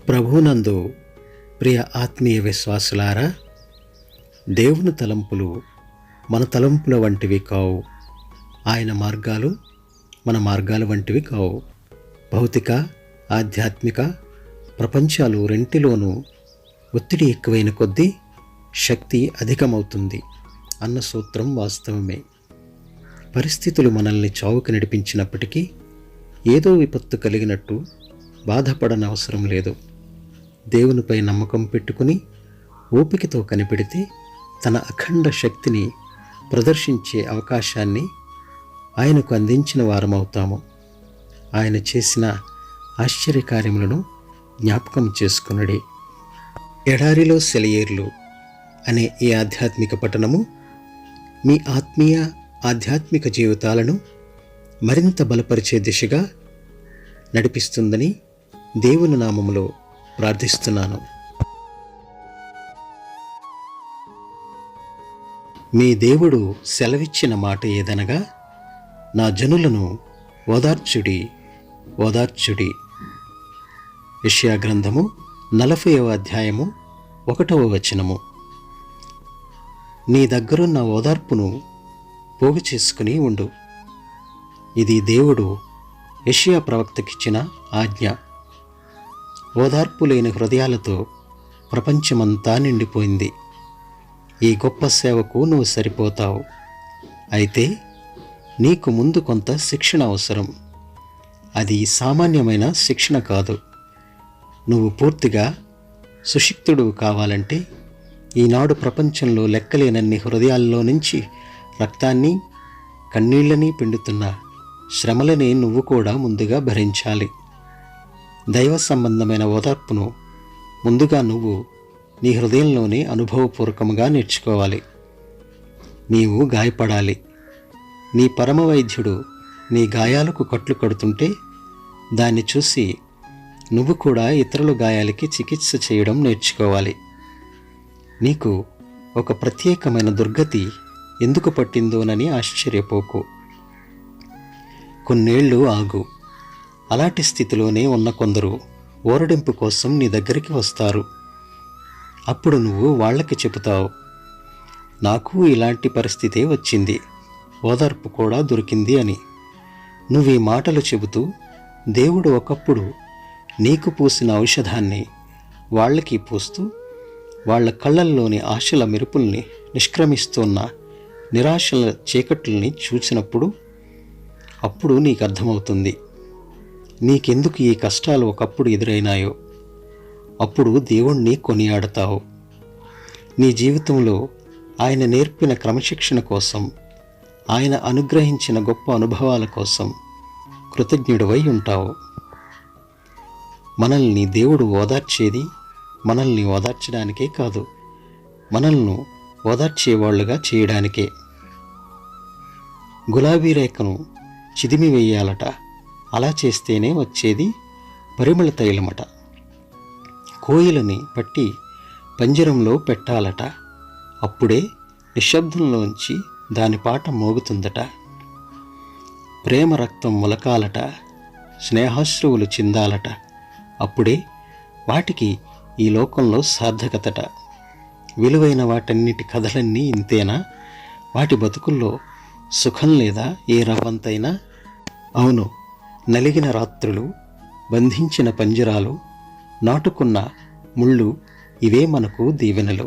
ప్రభువునందు ప్రియ ఆత్మీయ విశ్వాసులారా, దేవుని తలంపులు మన తలంపుల వంటివి కావు. ఆయన మార్గాలు మన మార్గాల వంటివి కావు. భౌతిక, ఆధ్యాత్మిక ప్రపంచాలు రెంటిలోనూ ఒత్తిడి ఎక్కువైన కొద్దీ శక్తి అధికమవుతుంది అన్న సూత్రం వాస్తవమే. పరిస్థితులు మనల్ని చావుకు నడిపించినప్పటికీ ఏదో విపత్తు కలిగినట్టు బాధపడనవసరం లేదు. దేవునిపై నమ్మకం పెట్టుకుని ఓపికతో కనిపెడితే తన అఖండ శక్తిని ప్రదర్శించే అవకాశాన్ని ఆయనకు అందించిన వారమవుతాము. ఆయన చేసిన ఆశ్చర్యకార్యములను జ్ఞాపకం చేసుకునడే. ఎడారిలో సెలయేర్లు అనే ఈ ఆధ్యాత్మిక పఠనము మీ ఆత్మీయ ఆధ్యాత్మిక జీవితాలను మరింత బలపరిచే దిశగా నడిపిస్తుందని దేవుని నామములో ప్రార్థిస్తున్నాను. మీ దేవుడు సెలవిచ్చిన మాట ఏదనగా, నా జనులను ఓదార్చుడి ఓదార్చుడి. యెషయా గ్రంథము 40వ అధ్యాయము 1వ వచనము. నీ దగ్గరున్న ఓదార్పును పోగు చేసుకుని ఉండు. ఇది దేవుడు యెషయా ప్రవక్తకిచ్చిన ఆజ్ఞ. ఓదార్పు లేని హృదయాలతో ప్రపంచమంతా నిండిపోయింది. ఈ గొప్ప సేవకు నువ్వు సరిపోతావు. అయితే నీకు ముందు కొంత శిక్షణ అవసరం. అది సామాన్యమైన శిక్షణ కాదు. నువ్వు పూర్తిగా సుశిక్తుడు కావాలంటే ఈనాడు ప్రపంచంలో లెక్కలేనన్ని హృదయాల్లో నుంచి రక్తాన్ని, కన్నీళ్లని పిండుతున్న శ్రమలని నువ్వు కూడా ముందుగా భరించాలి. దైవ సంబంధమైన ఓదార్పును ముందుగా నువ్వు నీ హృదయంలోనే అనుభవపూర్వకంగా నేర్చుకోవాలి. నీవు గాయపడాలి. నీ పరమ వైద్యుడు నీ గాయాలకు కట్లు కడుతుంటే దాన్ని చూసి నువ్వు కూడా ఇతరుల గాయాలకి చికిత్స చేయడం నేర్చుకోవాలి. నీకు ఒక ప్రత్యేకమైన దుర్గతి ఎందుకు పట్టిందోనని ఆశ్చర్యపోకు. కొన్నేళ్లు ఆగు. అలాంటి స్థితిలోనే ఉన్న కొందరు ఓరడింపు కోసం నీ దగ్గరికి వస్తారు. అప్పుడు నువ్వు వాళ్ళకి చెబుతావు, నాకు ఇలాంటి పరిస్థితే వచ్చింది, ఓదార్పు కూడా దొరికింది అని. నువ్వు ఈ మాటలు చెబుతూ దేవుడు ఒకప్పుడు నీకు పూసిన ఔషధాన్ని వాళ్ళకి పూస్తూ వాళ్ళ కళ్ళల్లోని ఆశల మెరుపుల్ని నిష్క్రమిస్తున్న నిరాశల చీకట్లని చూసినప్పుడు అప్పుడు నీకు అర్థమవుతుంది నీకెందుకు ఈ కష్టాలు ఒకప్పుడు ఎదురైనాయో. అప్పుడు దేవుణ్ణి కొనియాడతావు. నీ జీవితంలో ఆయన నేర్పిన క్రమశిక్షణ కోసం, ఆయన అనుగ్రహించిన గొప్ప అనుభవాల కోసం కృతజ్ఞుడివై ఉంటావు. మనల్ని దేవుడు ఓదార్చేది మనల్ని ఓదార్చడానికే కాదు, మనల్ని ఓదార్చేవాళ్లుగా చేయడానికే. గులాబీ రేఖను చిదిమి వేయాలట, అలా చేస్తేనే వచ్చేది పరిమళ తైలమట. కోయిలని పట్టి పంజరంలో పెట్టాలట, అప్పుడే నిశ్శబ్దంలోంచి దాని పాట మోగుతుందట. ప్రేమ రక్తం ములకాలట, స్నేహాశ్రువులు చిందాలట, అప్పుడే వాటికి ఈ లోకంలో సార్థకతట. విలువైన వాటన్నిటి కథలన్నీ ఇంతేనా? వాటి బతుకుల్లో సుఖం లేదా ఏ రవ్వంతైనా? అవును, నలిగిన రాత్రులు, బంధించిన పంజరాలు, నాటుకున్న ముళ్ళు, ఇవే మనకు దీవెనలు.